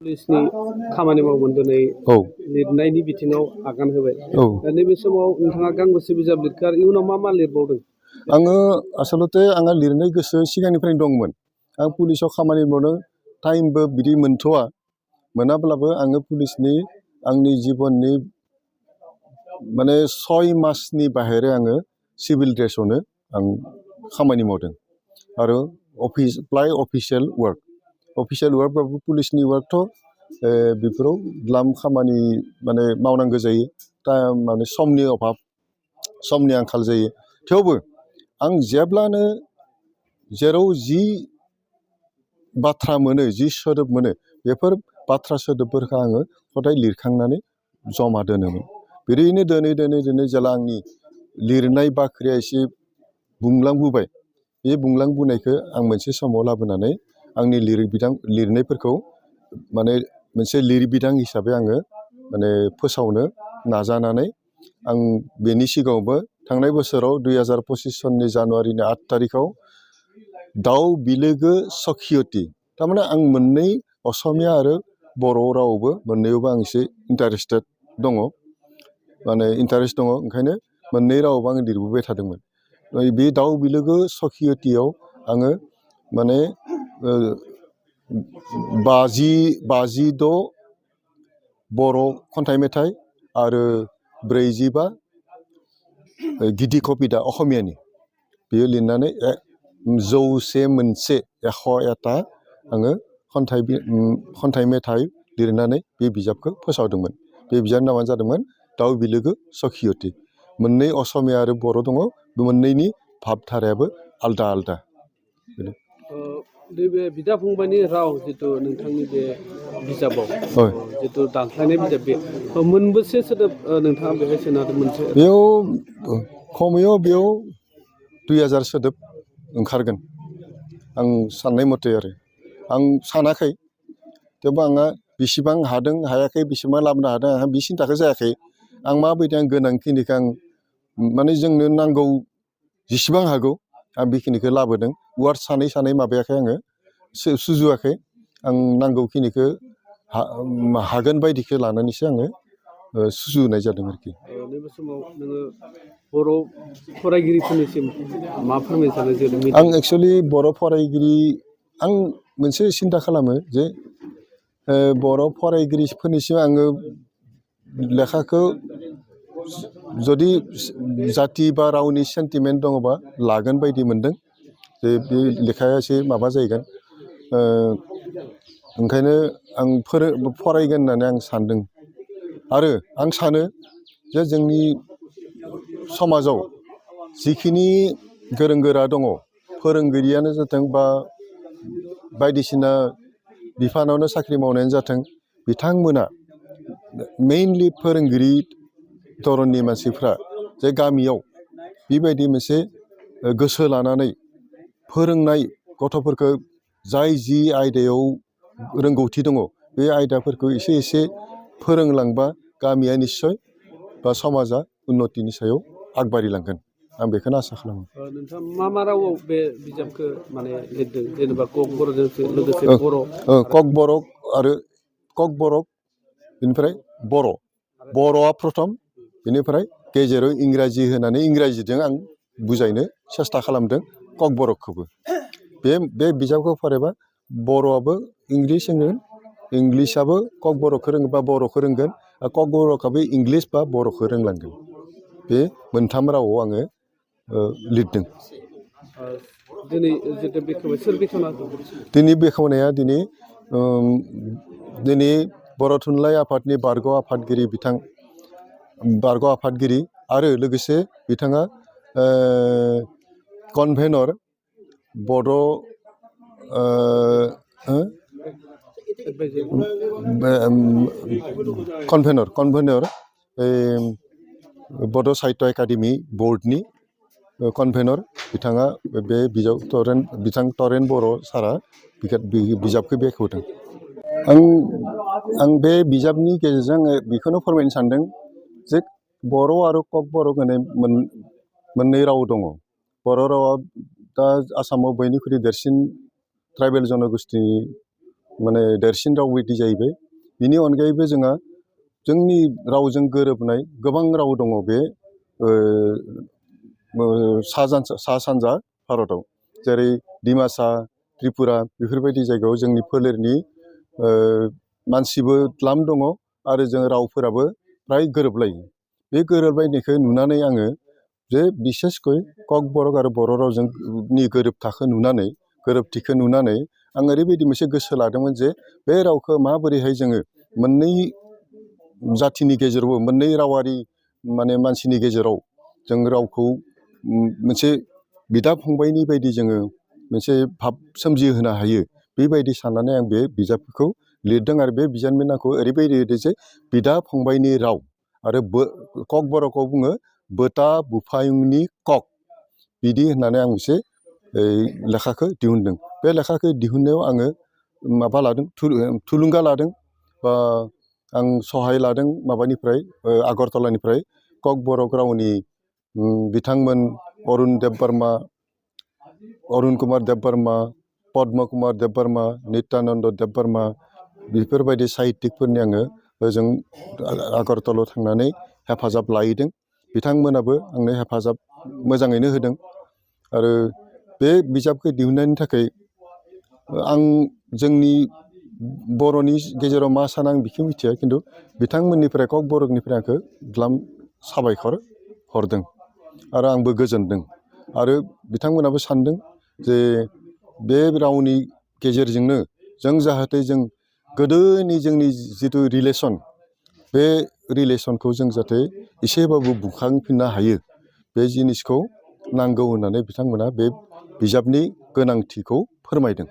पुलिसनि खामानि मावोमोन दिनै लिरनायनि बिथिङाव आगान होबाय। नैबे समाव नोंथाङा गांबेसे बिजाब लिरखो आरो इयुनाव मा लिरबावदों? आङो आसलते आंहा लिरनाय गोसो सिगांनिफ्रायनो दंमोन। आं पुलिसाव खामानि मावनो टाइमबो बिदि मोनथ'आ मोनाब्लाबो आङो पुलिसनि आंनि जिबननि माने 6 मासनि बाहेरा आङो सिभिल ड्रेसावनो आं खामानि मावदों आरो अफिसियेल वार्कबाबो पुलिसनि वार्कथ' बेफोराव द्लाम खामानि माने मावनांगौ जायो माने समनि अभाब समनि आंखाल जायो। थेवबो आं जेब्लानो जेराव जि बाथ्रा मोनो जि सोदोब मोनो बेफोर बाथ्रा सोदोबफोरखौ आङो हदाय लिरखांनानै जमा दोनोमोन। बिदिनो दोनै जेला आंनि लिरनाय बाख्रिया एसे बुंलांबोबाय बे बुंलांबोनायखौ आं मोनसे समाव लाबोनानै आंनि लिरनायफोरखौ माने मोनसे लिरबिदां हिसाबै आङो माने फोसावनो नाजानानै आं बेनि सिगाङावबो थांनाय बोसोराव 2025 सननि जानुवारिनि 8 तारिखआव दाउ बिलोगो सखियति थारमाने आं मोननै असमिया आरो बर' रावबो मोननैयावबो आं एसे इन्टारेस्टेड दङ माने इन्टारेस्ट दङ ओंखायनो मोननै रावावबो आं लिरबोबाय थादोंमोन। बे दाउ बिलोगो सखियतियाव आङो माने 56 बर' खन्थाइ मेथाइ आरो 45 गिदि कबिता असमियानि बेयो लिरनानै 101 आङो खन्थाइ मेथाइ लिरनानै बे बिजाबखौ फोसावदोंमोन। बे बिजाबनि नामानो जादोंमोन दाउ बिलोगो सखियति। मोननै असमिया आरो बर' दङ, बे मोननैनि भाबधारायाबो आलदा आलदा। बे बिदा फंबायनि राव जिथु नोंथांनि बे बिजाबाव जिथु दानस्लायनाय बिजाब बे मोनबेसे सोदोब नोंथाङा बेहाय सोनादों? मोनसे बेयाव खमैयाव बेयाव 2000 सोदोब ओंखारगोन आं साननाय मथे आरो आं सानाखै। थेवबो आंहा बेसेबां हादों हायाखै बेसेबां लाबोनो हादों आंहा बे सिन्थाखौ जायाखै। आं माबायदि आं गोनांखिनिखौ आं माने जोंनो नांगौ जेसेबां हागौ आं बेखिनिखौ लाबोदों। वार्ड सानै माबायाखै आङो सुजुवाखै। आं नांगौखिनिखौ हागोन बायदिखौ लानानैसो आङो सुजुनाय जादों आरोखि। नैबे समाव नोङो बर' फरायगिरिफोरनिसिम मा फोरमायनो सानो? आं एक्सुवेलि बर' फरायगिरि आं मोनसे सिन्था खालामो जे बर' फरायगिरिफोरनिसिम आङो लेखाखौ जुदि जाथि बा रावनि सेन्टिमेन्ट दङबा लागोन बायदि मोनदों जे बे लेखाया एसे माबा जाहैगोन। ओंखायनो आं फरायगोन होननानै आं सानदों आरो आं सानो जे जोंनि समाजाव जिखिनि गोरों गोरा दङ फोरोंगिरियानो जाथों बा बायदिसिना बिफानावनो साख्रि मावनायानो जाथों बिथांमोना मेइनलि फोरोंगिरि धरननि मानसिफ्रा जे गामियाव बेबायदि मोनसे गोसो लानानै फोरोंनाय गथ'फोरखौ जाय जि आयदायाव रोंगौथि दङ बे आयदाफोरखौ एसे फोरोंलांबा गामिया निस्सय बा समाजा उन्नतिनि सायाव आगबारिलांगोन आं बेखौनो आसा खालामो। नोंथाङा मा रावाव बे बिजाबखौ माने लिरदों? जेनेबा ककबरकजों लोगोसे बर'? ककबरक आरो ककबरक बेनिफ्राय बर'आ प्रथम बेनिफ्राय गेजेराव इंराजि होनानै इंराजिजों आं बुजायनो सेस्था खालामदों ककबरकखौबो। बे बिजाबखौ फरायबा बर'आबो इंलिस होनगोन, इंलिसाबो ककबरकखौ रोङोबा बर'खौ रोंगोन, ककबरकाबो इंलिस बा बर'खौ रोंलांगोन। बे मोनथाम रावाव आङो लिरदों। दिनै बेखेवनाया दिनै बर' थुनलाइ आफादनि बारग' आफादगिरि आरो लोगोसे बिथाङा कनभेनर बड' कनभेनर बड' साहित्य एकाडेमि बर्डनि कनभेनर बिथाङा बे बिजाब बिथां तरेन बर' सारा बिजाबखौ बेखेवदों। आं बे बिजाबनि गेजेरजों बेखौनो फोरमायनो सानदों जे बर' आरो ककबरक होननाय मोननै राव दङ। बर' रावा दा आसामाव बयनिख्रुइ देरसिन ट्राइबेल जनगोष्ठीनि माने देरसिन राव बायदि जाहैबाय बिनि अनगायैबो जोंहा जोंनि रावजों गोरोबनाय गोबां राव दङ बे सा सानजा भारताव जेरै डिमासा त्रिपुरा बेफोरबायदि जायगायाव जोंनि फोलेरनि मानसिबो द्लाम दङ आरो जों रावफोराबो फ्राय गोरोबलायो बे गोरोबलायनायखौ नुनानै आङो जे बिसेसकै ककबरक आरो बर' रावजों गोरोबथिखौ नुनानै आं ओरैबायदि मोनसे गोसो लादोंमोन जे बे रावखौ माबोरैहाय जोङो मोननै जाथिनि गेजेरावबो मोननै रावारि माने मानसिनि गेजेराव जों रावखौ मोनसे बिदा फंबायनि बायदि जोङो मोनसे भाब सोमजिहोनो हायो बेबायदि साननानै आं बे बिजाबखौ लिरदों आरो बे बिजाबनि नामखौ ओरैबायदि लिरदों जे बिदा फंबायनि राव आरो ककबरकआव बुङो बोता बुफायुंनि कक बिदि होननानै आं मोनसे लेखाखौ दिहुनदों बे लेखाखौ दिहुननायाव आङो माबा लादों थुलुंगा लादों बा आं सहाय लादों माबानिफ्राय आगरतलानिफ्राय ककबरक रावनि बिथांमोन अरुण कुमार देब बर्मा पद्म कुमार देब बर्मा नित्यानन्द देब बर्मा बेफोरबायदि साहित्यिकफोरनि आङो ओजों आगरतलायाव थांनानै हेफाजाब लाहैदों बिथांमोनाबो आंनो हेफाजाब मोजाङैनो होदों आरो बे बिजाबखौ दिहुननायनि थाखाय आं जोंनि बर'नि गेजेराव मा सानो आं बेखौ मिथिया खिन्थु बिथांमोननिफ्राय ककबरकनिफ्राय आंखौ द्लाम साबायखर हरदों आरो आंबो गोजोनदों आरो बिथांमोनाबो सानदों जे बे रावनि गेजेरजोंनो जों जाहाथे जों गोदोनि जोंनि जिथु रिलेसन बे रिलेसनखौ जों जाहाथे एसेबाबो बुखांफिननो हायो बे जिनिसखौ नांगौ होननानै बिथांमोना बे बिजाबनि गोनांथिखौ फोरमायदों।